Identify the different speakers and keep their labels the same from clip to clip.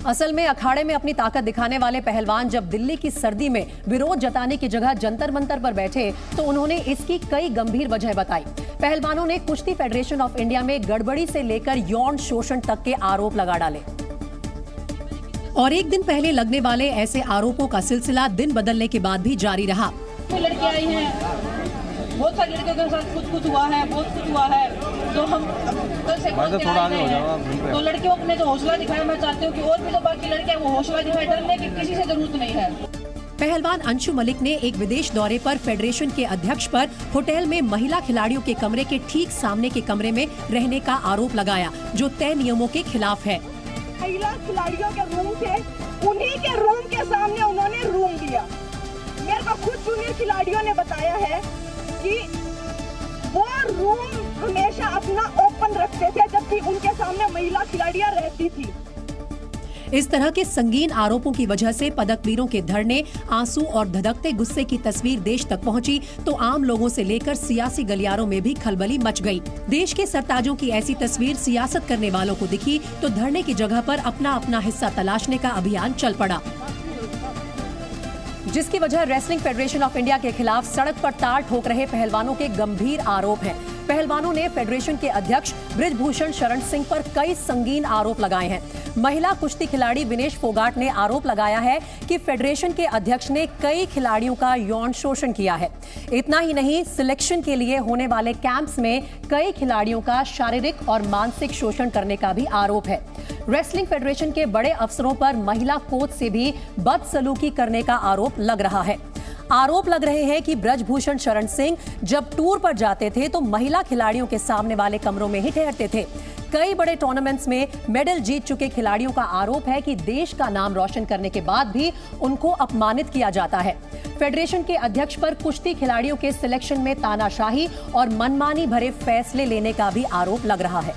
Speaker 1: असल में अखाड़े में अपनी ताकत दिखाने वाले पहलवान जब दिल्ली की सर्दी में विरोध जताने की जगह जंतर मंतर पर बैठे तो उन्होंने इसकी कई गंभीर वजह बताई। पहलवानों ने कुश्ती फेडरेशन ऑफ इंडिया में गड़बड़ी से लेकर यौन शोषण तक के आरोप लगा डाले और एक दिन पहले लगने वाले ऐसे आरोपों का सिलसिला दिन बदलने के बाद भी जारी रहा।
Speaker 2: लड़कियां आई हैं, बहुत सारी लड़कियों के साथ कुछ हुआ है, बहुत कुछ हुआ है, तो हम कल से तो लड़कियों ने जो हौसला दिखाया, मैं चाहती हूँ कि और भी जो बाकी लड़कियां वो हौसला दिखाए, डरने की किसी से जरूरत नहीं है।
Speaker 1: पहलवान अंशु मलिक ने एक विदेश दौरे पर फेडरेशन के अध्यक्ष पर होटल में महिला खिलाड़ियों के कमरे के ठीक सामने के कमरे में रहने का आरोप लगाया, जो तय नियमों के खिलाफ है।
Speaker 3: महिला खिलाड़ियों के रूम थे, उन्हीं के रूम के सामने उन्होंने रूम दिया। मेरे को खुद जूनियर खिलाड़ियों ने बताया है कि वो रूम हमेशा अपना ओपन रखते थे, जबकि उनके सामने महिला खिलाड़ियां रहती थी।
Speaker 1: इस तरह के संगीन आरोपों की वजह से पदकवीरों के धरने, आंसू और धधकते गुस्से की तस्वीर देश तक पहुंची तो आम लोगों से लेकर सियासी गलियारों में भी खलबली मच गई। देश के सरताजों की ऐसी तस्वीर सियासत करने वालों को दिखी तो धरने की जगह पर अपना अपना हिस्सा तलाशने का अभियान चल पड़ा, जिसकी वजह रेसलिंग फेडरेशन ऑफ इंडिया के खिलाफ सड़क पर ताल ठोक रहे पहलवानों के गंभीर आरोप हैं। पहलवानों ने फेडरेशन के अध्यक्ष बृजभूषण शरण सिंह पर कई संगीन आरोप लगाए हैं। महिला कुश्ती खिलाड़ी विनेश फोगाट ने आरोप लगाया है कि फेडरेशन के अध्यक्ष ने कई खिलाड़ियों का यौन शोषण किया है। इतना ही नहीं, सिलेक्शन के लिए होने वाले कैंप्स में कई खिलाड़ियों का शारीरिक और मानसिक शोषण करने का भी आरोप है। रेसलिंग फेडरेशन के बड़े अफसरों पर महिला कोच से भी बदसलूकी करने का आरोप लग रहा है। आरोप लग रहे हैं कि बृजभूषण शरण सिंह जब टूर पर जाते थे तो महिला खिलाड़ियों के सामने वाले कमरों में ही ठहरते थे। कई बड़े टूर्नामेंट्स में मेडल जीत चुके खिलाड़ियों का आरोप है कि देश का नाम रोशन करने के बाद भी उनको अपमानित किया जाता है। फेडरेशन के अध्यक्ष पर कुश्ती खिलाड़ियों के सिलेक्शन में तानाशाही और मनमानी भरे फैसले लेने का भी आरोप लग रहा है।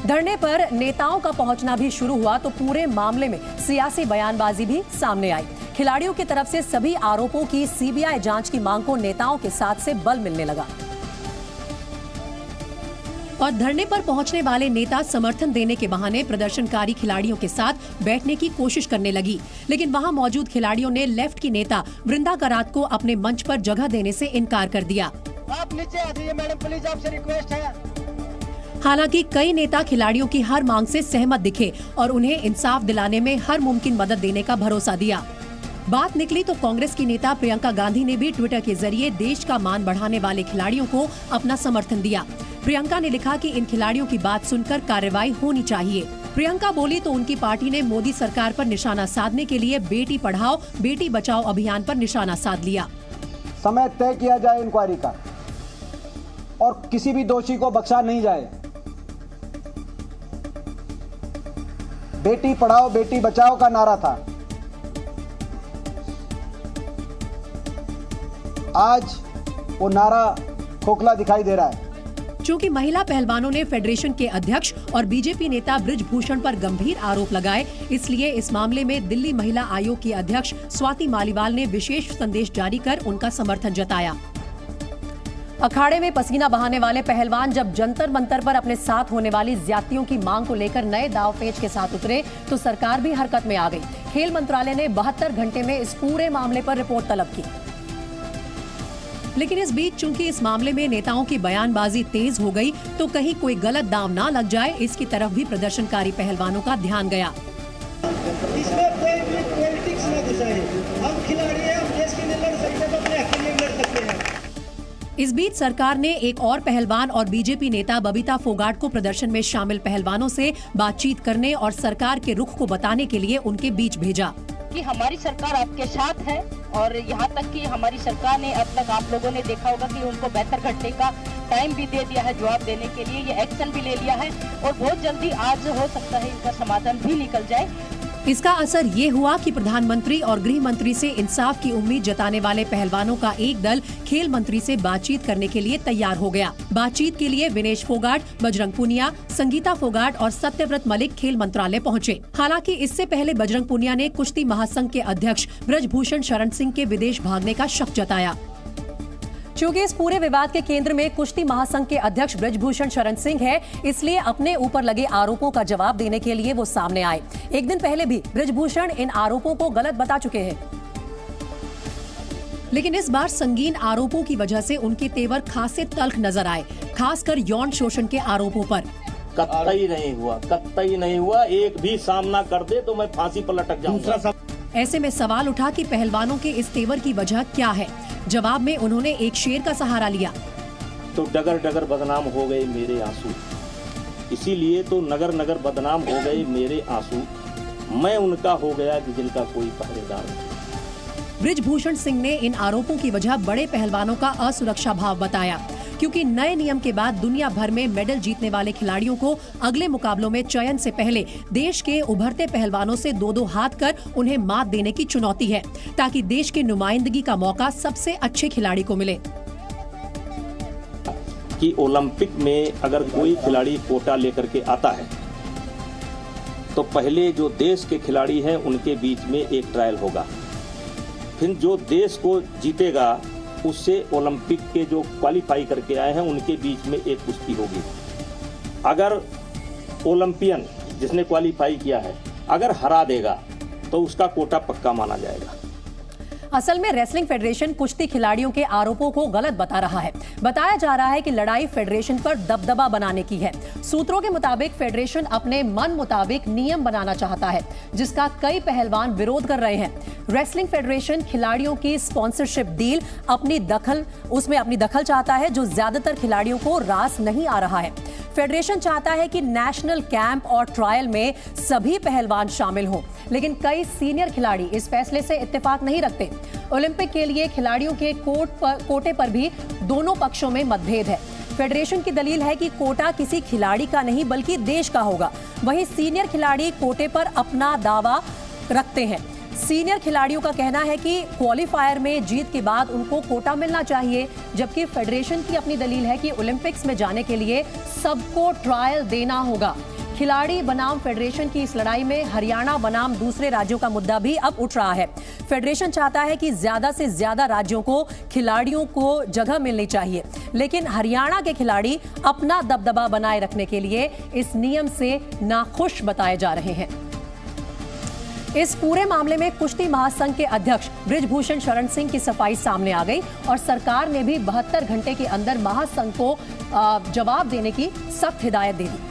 Speaker 1: धरने पर नेताओं का पहुंचना भी शुरू हुआ तो पूरे मामले में सियासी बयानबाजी भी सामने आई। खिलाड़ियों की तरफ से सभी आरोपों की सीबीआई जांच की मांग को नेताओं के साथ से बल मिलने लगा और धरने पर पहुंचने वाले नेता समर्थन देने के बहाने प्रदर्शनकारी खिलाड़ियों के साथ बैठने की कोशिश करने लगी, लेकिन वहां मौजूद खिलाड़ियों ने लेफ्ट की नेता वृंदा करात को अपने मंच पर जगह देने से इनकार कर दिया।
Speaker 4: आप नीचे आ जाइए मैडम, प्लीज, आपसे रिक्वेस्ट है।
Speaker 1: हालांकि कई नेता खिलाड़ियों की हर मांग से सहमत दिखे और उन्हें इंसाफ दिलाने में हर मुमकिन मदद देने का भरोसा दिया। बात निकली तो कांग्रेस की नेता प्रियंका गांधी ने भी ट्विटर के जरिए देश का मान बढ़ाने वाले खिलाड़ियों को अपना समर्थन दिया। प्रियंका ने लिखा कि इन खिलाड़ियों की बात सुनकर कार्रवाई होनी चाहिए। प्रियंका बोली तो उनकी पार्टी ने मोदी सरकार पर निशाना साधने के लिए बेटी पढ़ाओ बेटी बचाओ अभियान पर निशाना साध लिया।
Speaker 5: समय तय किया जाए इंक्वायरी का और किसी भी दोषी को बख्शा नहीं जाए। बेटी पढ़ाओ बेटी बचाओ का नारा था, आज वो नारा खोखला दिखाई दे रहा है।
Speaker 1: चूंकि महिला पहलवानों ने फेडरेशन के अध्यक्ष और बीजेपी नेता बृजभूषण पर गंभीर आरोप लगाए, इसलिए इस मामले में दिल्ली महिला आयोग की अध्यक्ष स्वाति मालीवाल ने विशेष संदेश जारी कर उनका समर्थन जताया। अखाड़े में पसीना बहाने वाले पहलवान जब जंतर मंतर पर अपने साथ होने वाली ज्यादतियों की मांग को लेकर नए दावपेच के साथ उतरे तो सरकार भी हरकत में आ गई। खेल मंत्रालय ने 72 घंटे में इस पूरे मामले पर रिपोर्ट तलब की, लेकिन इस बीच चूंकि इस मामले में नेताओं की बयानबाजी तेज हो गई तो कहीं कोई गलत दांव ना लग जाए, इसकी तरफ भी प्रदर्शनकारी पहलवानों का ध्यान गया।
Speaker 4: इसमें कोई भी पॉलिटिक्स ना घुसाए, हम खिलाड़ी हैं, हम देश के लिए लड़ सकते हैं, अपने हक के लिए लड़ सकते हैं।
Speaker 1: इस बीच सरकार ने एक और पहलवान और बीजेपी नेता बबीता फोगाट को प्रदर्शन में शामिल पहलवानों से बातचीत करने और सरकार के रुख को बताने के लिए उनके बीच भेजा
Speaker 2: कि हमारी सरकार आपके साथ है और यहाँ तक कि हमारी सरकार ने अब तक आप लोगों ने देखा होगा कि उनको बेहतर घंटे का टाइम भी दे दिया है जवाब देने के लिए, ये एक्शन भी ले लिया है और बहुत जल्दी आज हो सकता है इनका समाधान भी निकल जाए।
Speaker 1: इसका असर ये हुआ कि प्रधानमंत्री और गृह मंत्री से इंसाफ की उम्मीद जताने वाले पहलवानों का एक दल खेल मंत्री से बातचीत करने के लिए तैयार हो गया। बातचीत के लिए विनेश फोगाट, बजरंग पुनिया, संगीता फोगाट और सत्यव्रत मलिक खेल मंत्रालय पहुंचे। हालांकि इससे पहले बजरंग पुनिया ने कुश्ती महासंघ के अध्यक्ष बृजभूषण शरण सिंह के विदेश भागने का शक जताया। चूंकि इस पूरे विवाद के केंद्र में कुश्ती महासंघ के अध्यक्ष बृजभूषण शरण सिंह है, इसलिए अपने ऊपर लगे आरोपों का जवाब देने के लिए वो सामने आए। एक दिन पहले भी बृजभूषण इन आरोपों को गलत बता चुके हैं, लेकिन इस बार संगीन आरोपों की वजह से उनके तेवर खासे तल्ख नजर आए, खासकर यौन शोषण के आरोपों पर।
Speaker 6: कतई नहीं हुआ, एक भी सामना कर दे तो मैं फांसी पर लटक जाऊंगा।
Speaker 1: ऐसे में सवाल उठा कि पहलवानों के इस तेवर की वजह क्या है। जवाब में उन्होंने एक शेर का सहारा लिया।
Speaker 6: तो डगर डगर बदनाम हो गए मेरे आंसू, इसीलिए तो नगर नगर बदनाम हो गए मेरे आंसू, मैं उनका हो गया कि जिनका कोई पहरेदार नहीं।
Speaker 1: बृजभूषण सिंह ने इन आरोपों की वजह बड़े पहलवानों का असुरक्षा भाव बताया, क्योंकि नए नियम के बाद दुनिया भर में मेडल जीतने वाले खिलाड़ियों को अगले मुकाबलों में चयन से पहले देश के उभरते पहलवानों से दो हाथ कर उन्हें मात देने की चुनौती है, ताकि देश की नुमाइंदगी का मौका सबसे अच्छे खिलाड़ी को मिले।
Speaker 6: कि ओलंपिक में अगर कोई खिलाड़ी कोटा लेकर के आता है तो पहले जो देश के खिलाड़ी हैं उनके बीच में एक ट्रायल होगा, फिर जो देश को जीतेगा उससे ओलंपिक के जो क्वालिफाई करके आए हैं उनके बीच में एक कुश्ती होगी। अगर ओलंपियन जिसने क्वालिफाई किया है अगर हरा देगा तो उसका कोटा पक्का माना जाएगा।
Speaker 1: असल में रेसलिंग फेडरेशन कुश्ती खिलाड़ियों के आरोपों को गलत बता रहा है। बताया जा रहा है कि लड़ाई फेडरेशन पर दबदबा बनाने की है। सूत्रों के मुताबिक फेडरेशन अपने मन मुताबिक नियम बनाना चाहता है, जिसका कई पहलवान विरोध कर रहे हैं। रेसलिंग फेडरेशन खिलाड़ियों की स्पॉन्सरशिप डील अपनी दखल चाहता है, जो ज्यादातर खिलाड़ियों को रास नहीं आ रहा है। फेडरेशन चाहता है कि नेशनल कैंप और ट्रायल में सभी पहलवान शामिल हों, लेकिन कई सीनियर खिलाड़ी इस फैसले से इत्तेफाक नहीं रखते। ओलंपिक के लिए खिलाड़ियों के कोटे पर भी दोनों पक्षों में मतभेद है। फेडरेशन की दलील है कि कोटा किसी खिलाड़ी का नहीं बल्कि देश का होगा। वहीं सीनियर खिलाड़ी कोटे पर अपना दावा रखते हैं। सीनियर खिलाड़ियों का कहना है कि क्वालिफायर में जीत के बाद उनको कोटा मिलना चाहिए, जबकि फेडरेशन की अपनी दलील है कि ओलंपिक्स में जाने के लिए सबको ट्रायल देना होगा। खिलाड़ी बनाम फेडरेशन की इस लड़ाई में हरियाणा बनाम दूसरे राज्यों का मुद्दा भी अब उठ रहा है। फेडरेशन चाहता है कि ज्यादा से ज्यादा राज्यों को खिलाड़ियों को जगह मिलनी चाहिए, लेकिन हरियाणा के खिलाड़ी अपना दबदबा बनाए रखने के लिए इस नियम से नाखुश बताए जा रहे हैं। इस पूरे मामले में कुश्ती महासंघ के अध्यक्ष बृजभूषण शरण सिंह की सफाई सामने आ गई और सरकार ने भी 72 घंटे के अंदर महासंघ को जवाब देने की सख्त हिदायत दे दी।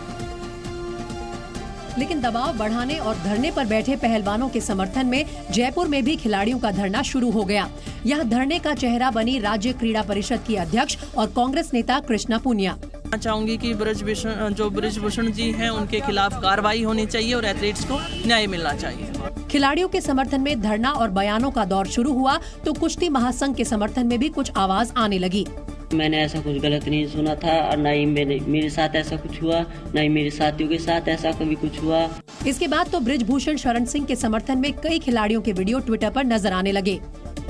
Speaker 1: लेकिन दबाव बढ़ाने और धरने पर बैठे पहलवानों के समर्थन में जयपुर में भी खिलाड़ियों का धरना शुरू हो गया। यहां धरने का चेहरा बनी राज्य क्रीड़ा परिषद की अध्यक्ष और कांग्रेस नेता कृष्णा पुनिया।
Speaker 7: चाहूंगी कि बृजभूषण जी हैं उनके खिलाफ कार्रवाई होनी चाहिए और एथलीट्स को न्याय मिलना चाहिए।
Speaker 1: खिलाड़ियों के समर्थन में धरना और बयानों का दौर शुरू हुआ तो कुश्ती महासंघ के समर्थन में भी कुछ आवाज आने लगी।
Speaker 8: मैंने ऐसा कुछ गलत नहीं सुना था और न ही मेरे साथ ऐसा कुछ हुआ, न ही मेरे साथियों के साथ ऐसा कभी कुछ हुआ।
Speaker 1: इसके बाद तो बृजभूषण शरण सिंह के समर्थन में कई खिलाड़ियों के वीडियो ट्विटर पर नजर आने लगे।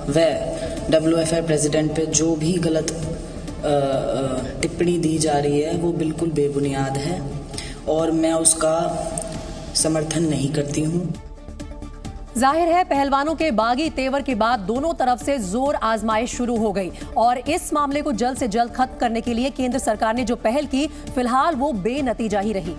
Speaker 9: वह WFI प्रेसिडेंट पे जो भी गलत टिप्पणी दी जा रही है वो बिल्कुल बेबुनियाद है और मैं उसका समर्थन नहीं करती हूँ।
Speaker 1: जाहिर है पहलवानों के बागी तेवर के बाद दोनों तरफ से जोर आजमाइश शुरू हो गई और इस मामले को जल्द से जल्द खत्म करने के लिए केंद्र सरकार ने जो पहल की, फिलहाल वो बेनतीजा ही रही।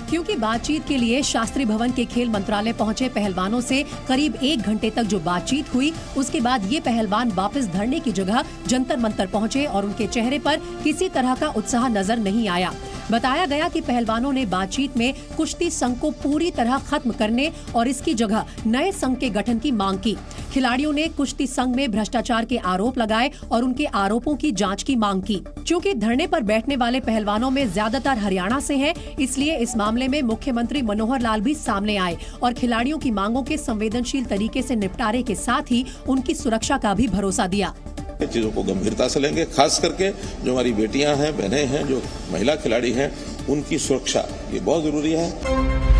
Speaker 1: क्योंकि बातचीत के लिए शास्त्री भवन के खेल मंत्रालय पहुंचे पहलवानों से करीब 1 घंटे तक जो बातचीत हुई, उसके बाद ये पहलवान वापस धरने की जगह जंतर मंतर पहुंचे और उनके चेहरे पर किसी तरह का उत्साह नजर नहीं आया। बताया गया कि पहलवानों ने बातचीत में कुश्ती संघ को पूरी तरह खत्म करने और इसकी जगह नए संघ के गठन की मांग की। खिलाड़ियों ने कुश्ती संघ में भ्रष्टाचार के आरोप लगाए और उनके आरोपों की जांच की मांग की। चूंकि धरने पर बैठने वाले पहलवानों में ज्यादातर हरियाणा से हैं, इसलिए इस मामले में मुख्यमंत्री मनोहर लाल भी सामने आए और खिलाड़ियों की मांगों के संवेदनशील तरीके से निपटारे के साथ ही उनकी सुरक्षा का भी भरोसा दिया।
Speaker 10: चीजों को गंभीरता से लेंगे, खास करके जो हमारी बेटियां हैं, बहनें हैं, जो महिला खिलाड़ी हैं, उनकी सुरक्षा ये बहुत जरूरी है।